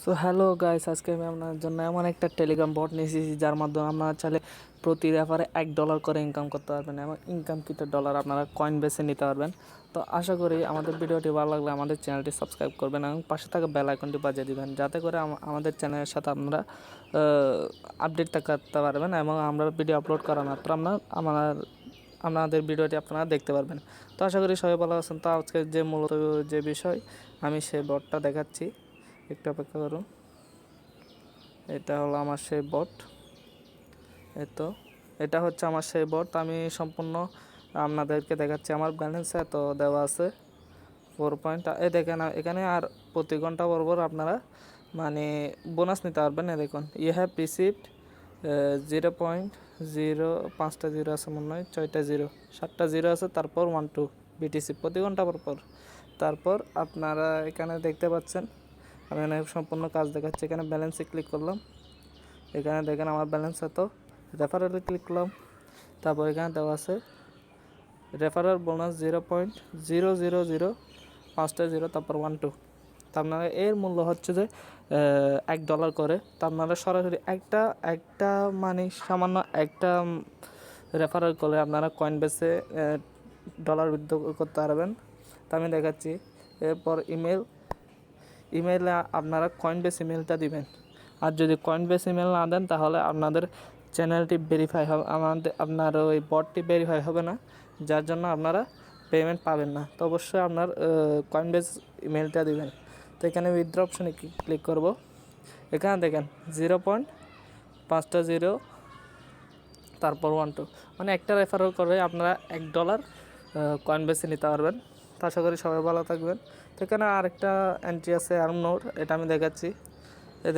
So hello guys, আজকে আমি আপনার জন্য এমন একটা টেলিগ্রাম বট নিয়ে এসেছি যার মাধ্যমে আপনারা চাইলে প্রতি রেফারে $1 করে ইনকাম করতে পারবেন এবং ইনকামকৃত ডলার আপনারা কয়েন বেছে নিতে পারবেন। তো আশা করি আমাদের ভিডিওটি ভালো লাগলে আমাদের চ্যানেলটি সাবস্ক্রাইব করবেন এবং পাশে থাকা বেল আইকনটি বাজিয়ে দিবেন, যাতে করে আমাদের চ্যানেলের সাথে আপনারা আপডেট থাকতে পারবেন এবং আমরা ভিডিও আপলোড করা মাত্র আপনাদের ভিডিওটি আপনারা দেখতে পারবেন। তো আশা করি সবাই ভালো আছেন। তো আজকে মূলত যে বিষয় আমি সেই বটটা দেখাচ্ছি, একটু অপেক্ষা করুন। এটা হলো আমার সেই বট। এটা হচ্ছে আমার সেই বট। আমি সম্পূর্ণ আপনাদেরকে দেখাচ্ছি। আমার ব্যালেন্স এত দেওয়া আছে 4 পয়েন্ট। দেখেন এখানে আর প্রতি ঘন্টা পর আপনারা মানে বোনাস নিতে পারবেন। দেখুন, ইউ হ্যাভ রিসিভড 0.0, 5টা জিরো আছে মনে হয়, 6টা জিরো, 7টা জিরো আছে, তারপর 12 BTC প্রতি ঘন্টা পর। তারপর আপনারা এখানে দেখতে পাচ্ছেন, আমি এখানে সম্পূর্ণ কাজ দেখাচ্ছি। এখানে ব্যালেন্সে ক্লিক করলাম, এখানে দেখেন আমার ব্যালেন্স এত। রেফারেলে ক্লিক করলাম, তারপর এখানে দেওয়া আছে রেফারেল বোনাস 0.000, 5টা জিরো, তারপর 12। তা আপনারা এর মূল্য হচ্ছে যে $1 করে। তা আপনারা সরাসরি একটা মানে সামান্য একটা রেফারেল করে আপনারা কয়েন বেসে ডলার উইথড্র করতে পারবেন। তা আমি দেখাচ্ছি। এরপর ইমেইলে আপনারা কয়েনবেস ইমেলটা দিবেন। আর যদি কয়েনবেস ইমেল না দেন তাহলে আপনাদের চ্যানেলটি ভেরিফাই হবে, আপনার ওই বটটি ভেরিফাই হবে না, যার জন্য আপনারা পেমেন্ট পাবেন না। তো অবশ্যই আপনার কয়েনবেস ইমেলটা দিবেন। তো এখানে উইথড্র অপশনে ক্লিক করব। এখানে দেখেন 0.5টা জিরো, তারপর 12, মানে একটা রেফারেল করে আপনারা $1 কয়েন বেছে নিতে পারবেন। তো আশা করি সবাই ভালো থাকবেন। তো এখানে আরেকটা এন্ট্রি আছে আর্ন নোড, এটা আমি দেখাচ্ছি।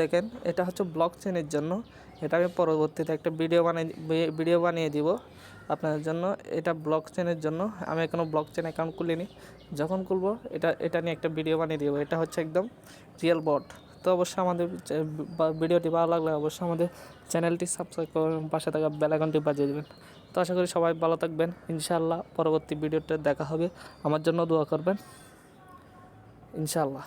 দেখেন, এটা হচ্ছে ব্লক চেনের জন্য। এটা আমি পরবর্তীতে একটা ভিডিও বানিয়ে দিব আপনাদের জন্য। এটা ব্লক চেনের জন্য। আমি এখনও ব্লক চেন অ্যাকাউন্ট খুলিনি, যখন খুলবো এটা নিয়ে একটা ভিডিও বানিয়ে দিব। এটা হচ্ছে একদম রিয়েল বট। তো অবশ্যই আমাদের ভিডিওটি ভালো লাগলে অবশ্যই আমাদের চ্যানেলটি সাবস্ক্রাইব করবেন, পাশে থাকা বেল আইকনটি বাজিয়ে দেবেন। তো আশা করি সবাই ভালো থাকবেন। ইনশাআল্লাহ পরবর্তী ভিডিওতে দেখা হবে। আমার জন্য দোয়া করবেন ইনশাআল্লাহ।